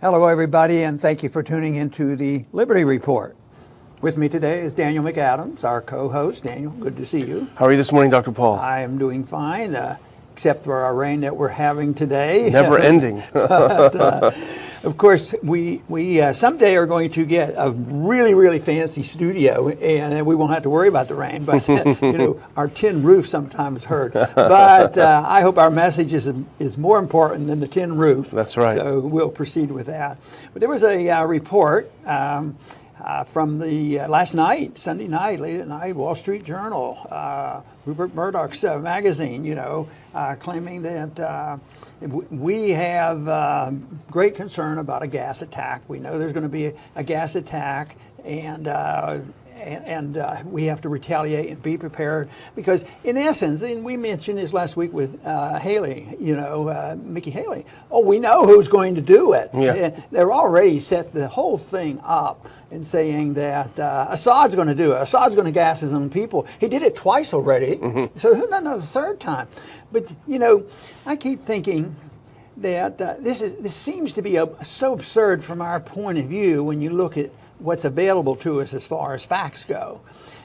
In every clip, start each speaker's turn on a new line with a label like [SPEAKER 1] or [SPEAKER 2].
[SPEAKER 1] Hello, everybody, and thank you for tuning into the Liberty Report. With me today is Daniel McAdams, our co-host. Daniel, good to see you.
[SPEAKER 2] How are you this morning, Dr. Paul?
[SPEAKER 1] I am doing fine, except for our rain that we're having today.
[SPEAKER 2] Never ending.
[SPEAKER 1] But, of course, we someday are going to get a really, really fancy studio, and we won't have to worry about the rain. But our tin roof sometimes hurt. But I hope our message is more important than the tin roof.
[SPEAKER 2] That's right.
[SPEAKER 1] So we'll proceed with that. But there was a report from the last night, Sunday night, late at night, Wall Street Journal, Rupert Murdoch's magazine, claiming that we have great concern about a gas attack. We know there's going to be a gas attack, and we have to retaliate and be prepared because, in essence, and we mentioned this last week with Haley, Nikki Haley. Oh, we know who's going to do it.
[SPEAKER 2] Yeah.
[SPEAKER 1] They're already set the whole thing up in saying that Assad's going to do it. Assad's going to gas his own people. He did it twice already, so who knows the third time? But I keep thinking that this seems to be so absurd from our point of view when you look at what's available to us as far as facts go.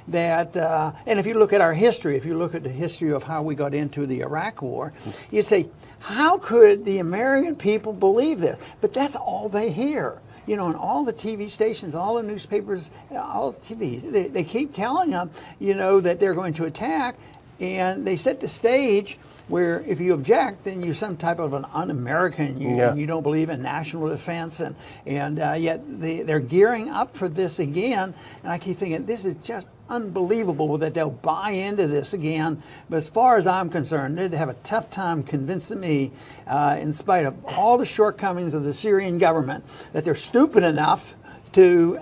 [SPEAKER 1] That and if you look at our history, if you look at the history of how we got into the Iraq War, you say, how could the American people believe this? But that's all they hear. On all the TV stations, all the newspapers, all the TVs, they keep telling them, that they're going to attack, and they set the stage where if you object, then you're some type of an un-American. You don't believe in national defense, and yet they're gearing up for this again. And I keep thinking, this is just unbelievable that they'll buy into this again. But as far as I'm concerned, they'd have a tough time convincing me, in spite of all the shortcomings of the Syrian government, that they're stupid enough to,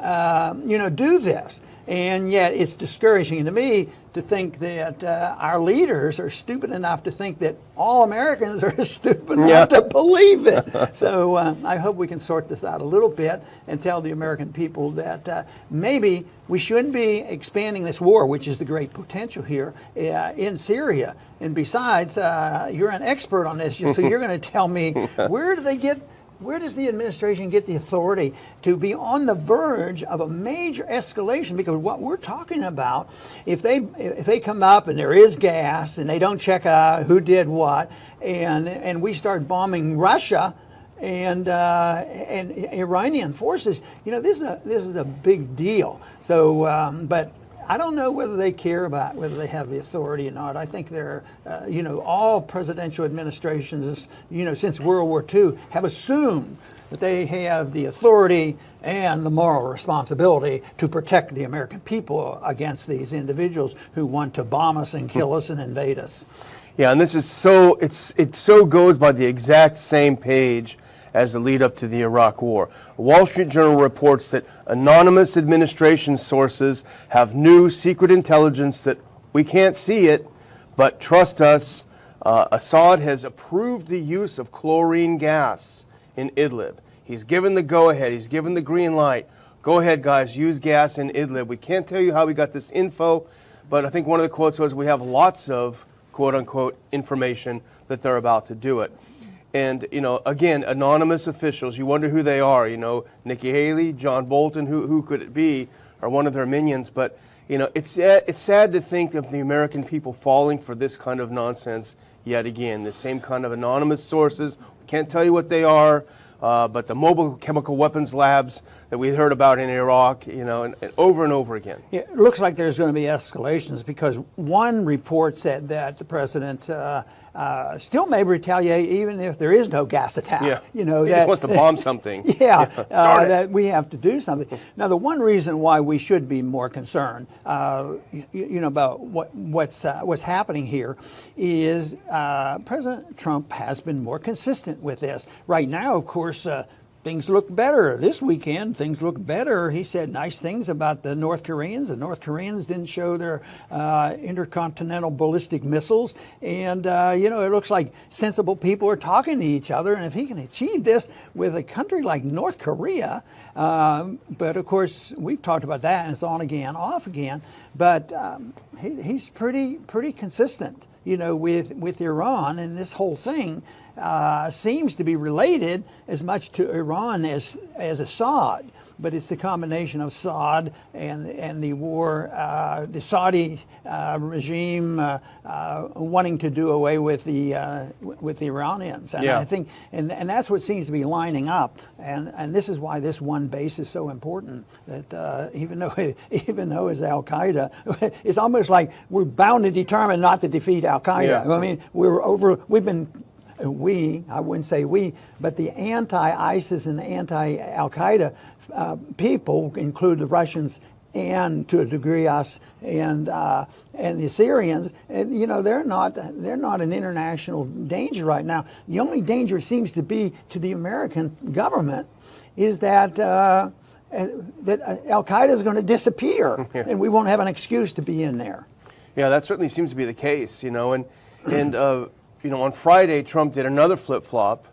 [SPEAKER 1] do this. And yet it's discouraging to me to think that our leaders are stupid enough to think that all Americans are stupid enough to believe it. So I hope we can sort this out a little bit and tell the American people that maybe we shouldn't be expanding this war, which is the great potential here in Syria. And besides, you're an expert on this, so you're going to tell me where does the administration get the authority to be on the verge of a major escalation? Because what we're talking about, if they come up and there is gas and they don't check out who did what, and we start bombing Russia and Iranian forces, this is a big deal. So, but I don't know whether they care about whether they have the authority or not. I think they're, all presidential administrations, since World War II have assumed that they have the authority and the moral responsibility to protect the American people against these individuals who want to bomb us and kill us and invade us.
[SPEAKER 2] Yeah, and this is it so goes by the exact same page as the lead up to the Iraq War. Wall Street Journal reports that anonymous administration sources have new secret intelligence that we can't see it, but trust us, Assad has approved the use of chlorine gas in Idlib. He's given the go-ahead, he's given the green light. Go ahead, guys, use gas in Idlib. We can't tell you how we got this info, but I think one of the quotes was, we have lots of, quote-unquote, information that they're about to do it. And, again, anonymous officials, you wonder who they are. Nikki Haley, John Bolton, who could it be, or one of their minions. But, it's sad to think of the American people falling for this kind of nonsense yet again. The same kind of anonymous sources. We can't tell you what they are, but the mobile chemical weapons labs that we heard about in Iraq, and over and over again.
[SPEAKER 1] Yeah, it looks like there's going to be escalations because one report said that the president still may retaliate even if there is no gas attack.
[SPEAKER 2] Yeah. He just wants to bomb something.
[SPEAKER 1] That we have to do something. Now, the one reason why we should be more concerned, about what's happening here, is President Trump has been more consistent with this. Right now, of course, things look better. This weekend, things look better. He said nice things about the North Koreans. The North Koreans didn't show their intercontinental ballistic missiles. And, it looks like sensible people are talking to each other. And if he can achieve this with a country like North Korea, but of course, we've talked about that, and it's on again, off again. But he's pretty consistent. with Iran, and this whole thing seems to be related as much to Iran as Assad. But it's the combination of Assad and the war, the Saudi regime wanting to do away with the Iranians, and I think, and that's what seems to be lining up, and this is why this one base is so important. That even though it's Al Qaeda, it's almost like we're bound and determined not to defeat Al Qaeda.
[SPEAKER 2] Yeah.
[SPEAKER 1] I mean, I wouldn't say we, but the anti-ISIS and the anti-Al Qaeda people include the Russians and to a degree us and the Syrians. And, they're not an international danger right now. The only danger seems to be to the American government is that Al Qaeda is going to disappear, and we won't have an excuse to be in there.
[SPEAKER 2] Yeah, that certainly seems to be the case. And on Friday, Trump did another flip-flop.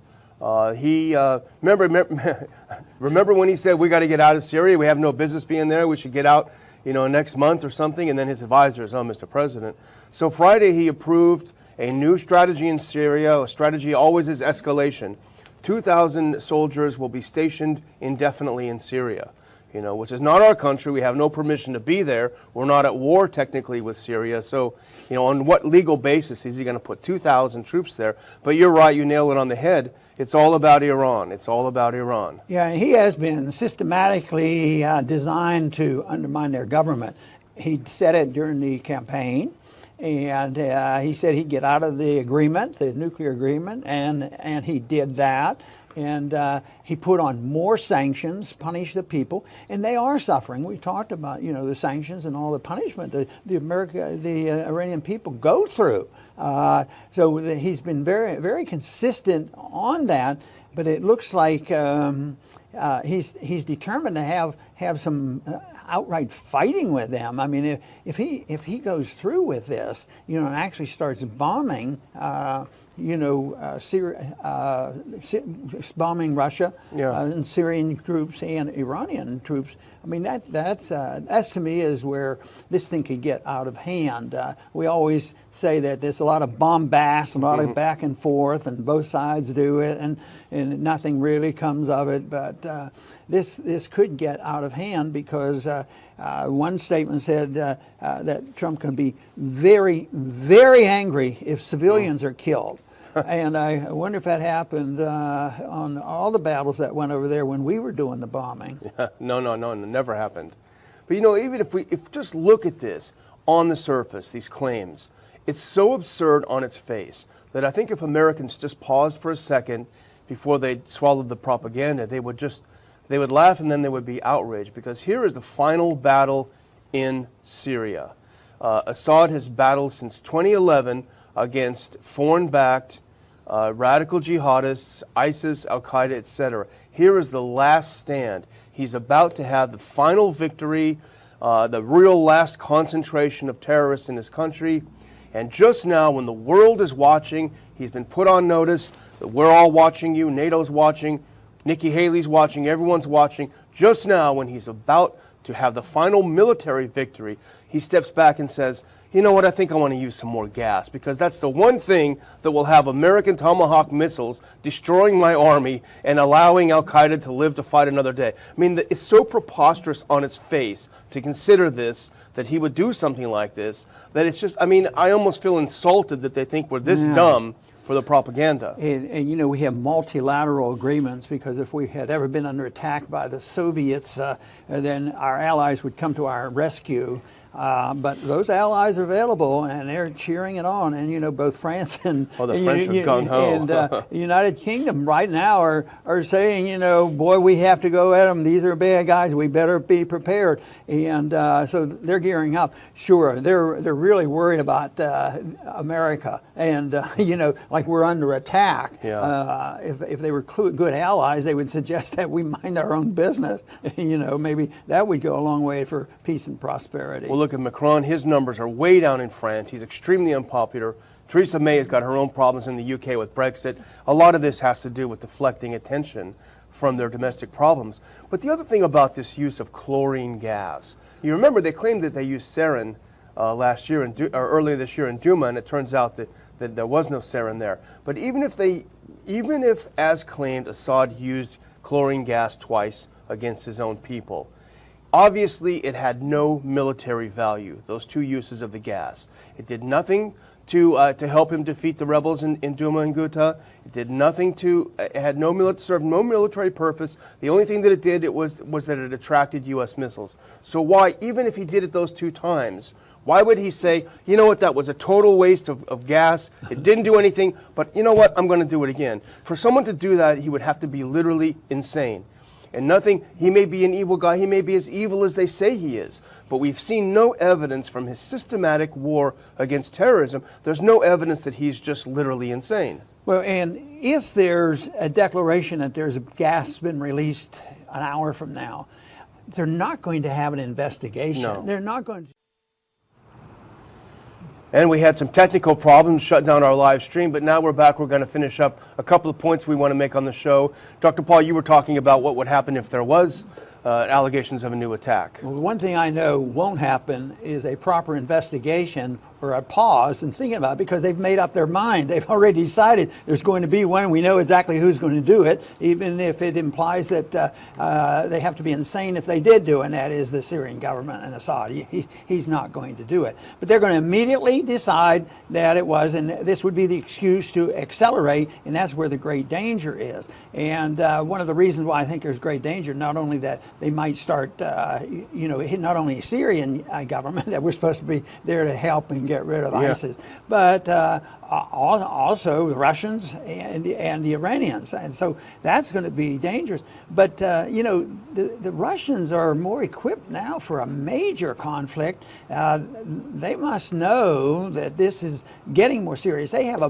[SPEAKER 2] Remember when he said, we got to get out of Syria, we have no business being there, we should get out, next month or something, and then his advisors, Mr. President. So Friday he approved a new strategy in Syria. A strategy always is escalation. 2,000 soldiers will be stationed indefinitely in Syria, which is not our country. We have no permission to be there. We're not at war technically with Syria. So, on what legal basis is he going to put 2,000 troops there? But you're right, you nailed it on the head. It's all about Iran. It's all about Iran.
[SPEAKER 1] Yeah, he has been systematically designed to undermine their government. He said it during the campaign, and he said he'd get out of the agreement, the nuclear agreement, and he did that. And he put on more sanctions, punish the people, and they are suffering. We talked about, the sanctions and all the punishment the Iranian people go through. So he's been very, very consistent on that. But it looks like he's determined to have some outright fighting with them. I mean, if he goes through with this, and actually starts bombing. Bombing Russia and Syrian troops and Iranian troops. I mean, that's to me is where this thing could get out of hand. We always say that there's a lot of bombast, a lot of back and forth, and both sides do it, and nothing really comes of it. But this could get out of hand because one statement said that Trump can be very, very angry if civilians are killed. And I wonder if that happened on all the battles that went over there when we were doing the bombing.
[SPEAKER 2] No, never happened. But even if just look at this on the surface, these claims, it's so absurd on its face that I think if Americans just paused for a second before they swallowed the propaganda, they would laugh and then they would be outraged, because here is the final battle in Syria. Assad has battled since 2011 against foreign-backed radical jihadists, ISIS, Al-Qaeda, etc. Here is the last stand. He's about to have the final victory, the real last concentration of terrorists in his country. And just now, when the world is watching, he's been put on notice that we're all watching you, NATO's watching, Nikki Haley's watching, everyone's watching. Just now, when he's about to have the final military victory, he steps back and says, you know what, I think I want to use some more gas, because that's the one thing that will have American Tomahawk missiles destroying my army and allowing Al-Qaeda to live to fight another day. I mean, it's so preposterous on its face to consider this, that he would do something like this, that it's just, I almost feel insulted that they think we're this dumb for the propaganda.
[SPEAKER 1] And we have multilateral agreements, because if we had ever been under attack by the Soviets, then our allies would come to our rescue. But those allies are available, and they're cheering it on. And both France and
[SPEAKER 2] the French are gung ho.
[SPEAKER 1] And the United Kingdom right now are saying, boy, we have to go at them. These are bad guys. We better be prepared. And so they're gearing up. Sure, they're really worried about America, and like we're under attack.
[SPEAKER 2] Yeah.
[SPEAKER 1] If they were good allies, they would suggest that we mind our own business. Maybe that would go a long way for peace and prosperity.
[SPEAKER 2] Well, look at Macron. His numbers are way down in France. He's extremely unpopular. Theresa May has got her own problems in the UK with Brexit. A lot of this has to do with deflecting attention from their domestic problems. But the other thing about this use of chlorine gas, you remember they claimed that they used sarin last year, or earlier this year in Duma, and it turns out that there was no sarin there. But even if, as claimed, Assad used chlorine gas twice against his own people, obviously it had no military value, those two uses of the gas. It did nothing to help him defeat the rebels in Duma and Ghouta. It did nothing it had served no military purpose. The only thing that it did was that it attracted U.S. missiles. So why, even if he did it those two times, why would he say, you know what, that was a total waste of gas, it didn't do anything, but you know what, I'm going to do it again. For someone to do that, he would have to be literally insane. And he may be an evil guy, he may be as evil as they say he is, but we've seen no evidence from his systematic war against terrorism. There's no evidence that he's just literally insane.
[SPEAKER 1] Well, and if there's a declaration that there's a gas been released an hour from now, they're not going to have an investigation.
[SPEAKER 2] No.
[SPEAKER 1] They're not going to.
[SPEAKER 2] And we had some technical problems, shut down our live stream, but now we're back. We're going to finish up a couple of points we want to make on the show. Dr. Paul, you were talking about what would happen if there was allegations of a new attack.
[SPEAKER 1] Well, one thing I know won't happen is a proper investigation or a pause and thinking about it, because they've made up their mind. They've already decided there's going to be one. We know exactly who's going to do it, even if it implies that they have to be insane if they did do it, and that is the Syrian government and Assad. He's not going to do it. But they're going to immediately decide that it was, and this would be the excuse to accelerate, and that's where the great danger is. And one of the reasons why I think there's great danger, not only that they might start, hit not only the Syrian government, that we're supposed to be there to help and get rid of ISIS, but also the Russians and the Iranians, and so that's going to be dangerous. But the Russians are more equipped now for a major conflict. They must know that this is getting more serious. They have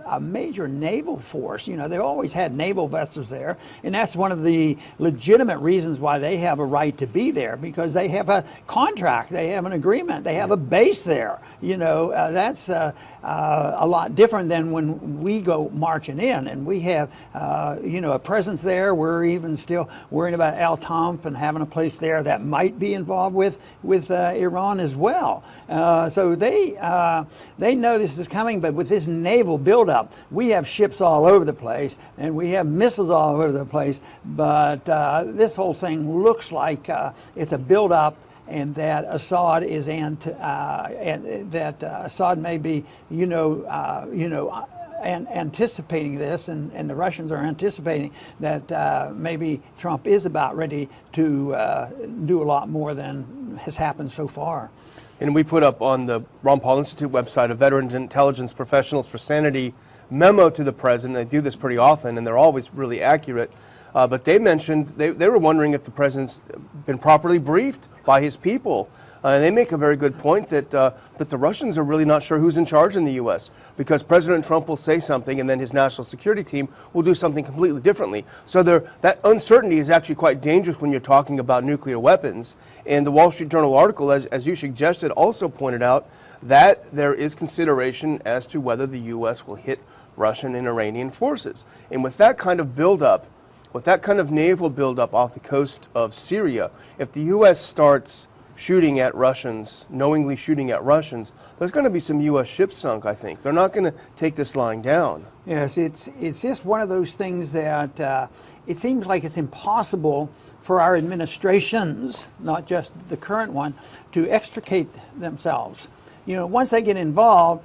[SPEAKER 1] a major naval force. They've always had naval vessels there, and that's one of the legitimate reasons why they have a right to be there, because they have a contract, they have an agreement, they have a base there. That's a lot different than when we go marching in, and we have a presence there. We're even still worrying about Al Tanf and having a place there that might be involved with Iran as well. So they know this is coming, but with this naval buildup, we have ships all over the place and we have missiles all over the place. But this whole thing looks like it's a buildup, and that Assad is and that Assad may be, anticipating this, and the Russians are anticipating that maybe Trump is about ready to do a lot more than has happened so far.
[SPEAKER 2] And we put up on the Ron Paul Institute website a Veterans Intelligence Professionals for Sanity memo to the president. They do this pretty often, and they're always really accurate. But they mentioned they were wondering if the president's been properly briefed by his people. And they make a very good point that the Russians are really not sure who's in charge in the U.S. because President Trump will say something and then his national security team will do something completely differently. So that uncertainty is actually quite dangerous when you're talking about nuclear weapons. And the Wall Street Journal article, as you suggested, also pointed out that there is consideration as to whether the U.S. will hit Russian and Iranian forces. And with that kind of buildup, with that kind of naval buildup off the coast of Syria, if the U.S. starts shooting at Russians, knowingly shooting at Russians, there's going to be some U.S. ships sunk, I think. They're not going to take this lying down.
[SPEAKER 1] Yes, it's just one of those things that it seems like it's impossible for our administrations, not just the current one, to extricate themselves. Once they get involved,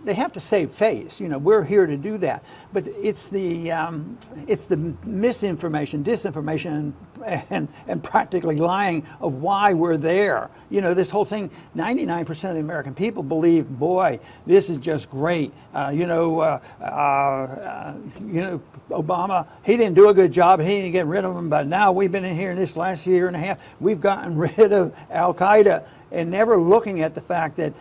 [SPEAKER 1] they have to save face. We're here to do that. But it's the misinformation, disinformation, and practically lying of why we're there. This whole thing. 99% of the American people believe, boy, this is just great. Obama, he didn't do a good job. He didn't get rid of them. But now we've been in here in this last year and a half. We've gotten rid of Al Qaeda. And never looking at the fact that,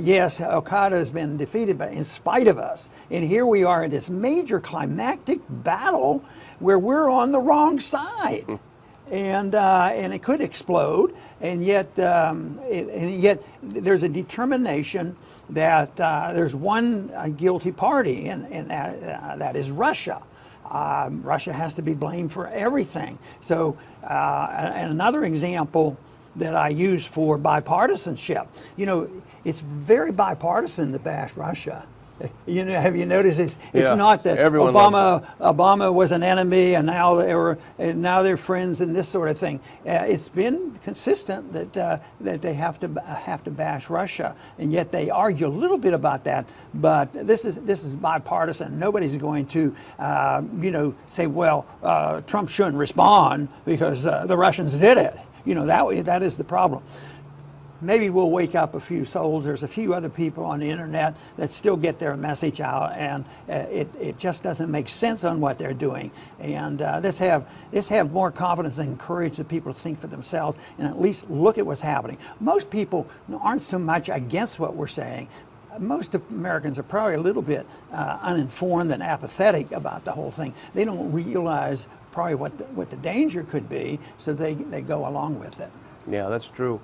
[SPEAKER 1] yes, Al Qaeda has been defeated, but in spite of us. And here we are in this major climactic battle where we're on the wrong side. And it could explode, and yet there's a determination that there's one guilty party, and that is Russia. Russia has to be blamed for everything. So, and another example that I use for bipartisanship. You know, it's very bipartisan to bash Russia. You know, have you noticed it's
[SPEAKER 2] Yeah,
[SPEAKER 1] not that
[SPEAKER 2] everyone loves
[SPEAKER 1] Obama was an enemy and now they're friends and this sort of thing. It's been consistent that they have to bash Russia, and yet they argue a little bit about that. But this is bipartisan. Nobody's going to say, well, Trump shouldn't respond because the Russians did it. You know, that is the problem. Maybe we'll wake up a few souls. There's a few other people on the internet that still get their message out, and it just doesn't make sense on what they're doing. And let's have more confidence and encourage the people to think for themselves and at least look at what's happening. Most people aren't so much against what we're saying. Most Americans are probably a little bit uninformed and apathetic about the whole thing. They don't realize probably what the danger could be, so they go along with it.
[SPEAKER 2] Yeah, that's true.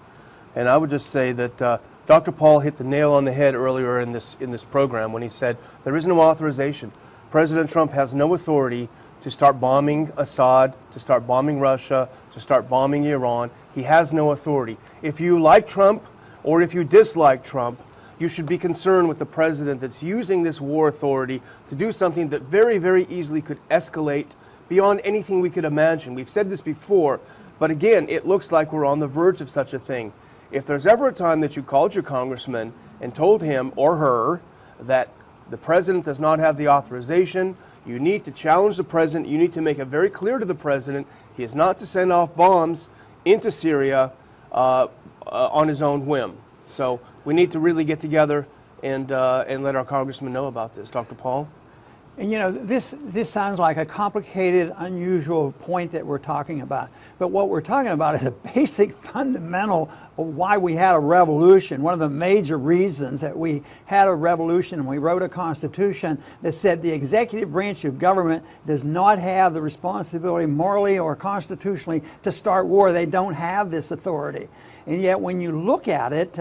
[SPEAKER 2] And I would just say that Dr. Paul hit the nail on the head earlier in this program when he said there is no authorization. President Trump has no authority to start bombing Assad, to start bombing Russia, to start bombing Iran. He has no authority. If you like Trump or if you dislike Trump, you should be concerned with the president that's using this war authority to do something that very, very easily could escalate beyond anything we could imagine. We've said this before, but again, it looks like we're on the verge of such a thing. If there's ever a time that you called your congressman and told him or her that the president does not have the authorization, you need to challenge the president. You need to make it very clear to the president he is not to send off bombs into Syria on his own whim. So we need to really get together and let our congressman know about this. Dr. Paul?
[SPEAKER 1] And you know, this sounds like a complicated, unusual point that we're talking about. But what we're talking about is a basic fundamental of why we had a revolution. One of the major reasons that we had a revolution, and we wrote a constitution that said the executive branch of government does not have the responsibility morally or constitutionally to start war. They don't have this authority. And yet when you look at it,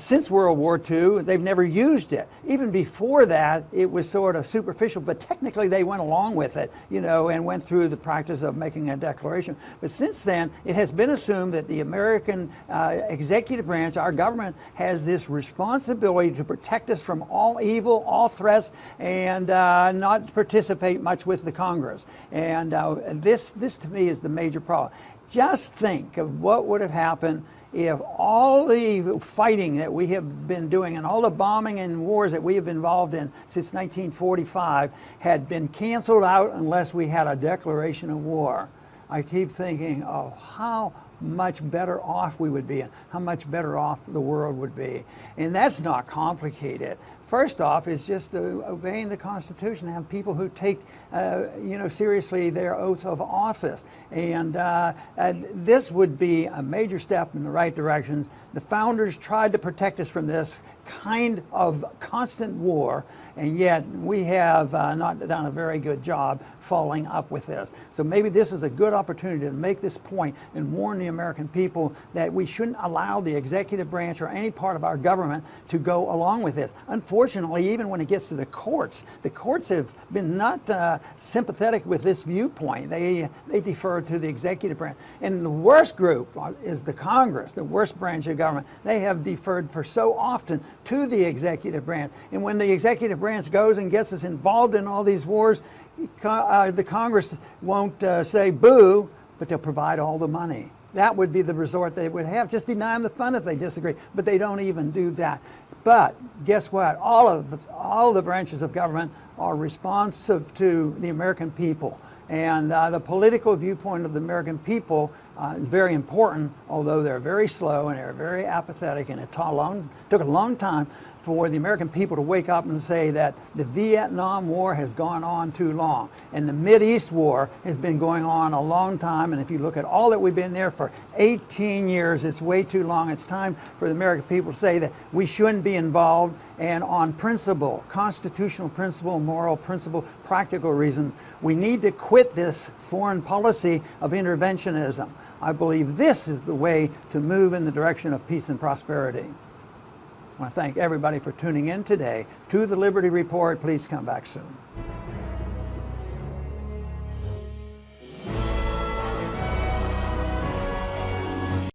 [SPEAKER 1] since World War II, they've never used it. Even before that, it was sort of superficial, but technically they went along with it, you know, and went through the practice of making a declaration. But since then, it has been assumed that the American executive branch, our government, has this responsibility to protect us from all evil, all threats, and not participate much with the Congress. And this to me is the major problem. Just think of what would have happened if all the fighting that we have been doing and all the bombing and wars that we have been involved in since 1945 had been canceled out unless we had a declaration of war. I keep thinking of how much better off we would be and how much better off the world would be. And that's not complicated. First off, it's just obeying the Constitution, have people who take seriously their oath of office. And this would be a major step in the right directions. The founders tried to protect us from this kind of constant war, and yet we have not done a very good job following up with this. So maybe this is a good opportunity to make this point and warn the American people that we shouldn't allow the executive branch or any part of our government to go along with this. Unfortunately, even when it gets to the courts have been not sympathetic with this viewpoint. They defer to the executive branch. And the worst group is the Congress, the worst branch of government. They have deferred for so often to the executive branch. And when the executive branch goes and gets us involved in all these wars, the Congress won't say boo, but they'll provide all the money. That would be the resort they would have. Just deny them the fun if they disagree. But they don't even do that. But guess what? All the branches of government are responsive to the American people. And the political viewpoint of the American people is very important, although they're very slow and they're very apathetic, and it took a long time for the American people to wake up and say that the Vietnam War has gone on too long, and the Mideast War has been going on a long time, and if you look at all that we've been there for 18 years, it's way too long. It's time for the American people to say that we shouldn't be involved, and on principle, constitutional principle, moral principle, practical reasons, we need to quit this foreign policy of interventionism. I believe this is the way to move in the direction of peace and prosperity. I want to thank everybody for tuning in today to the Liberty Report. Please come back soon.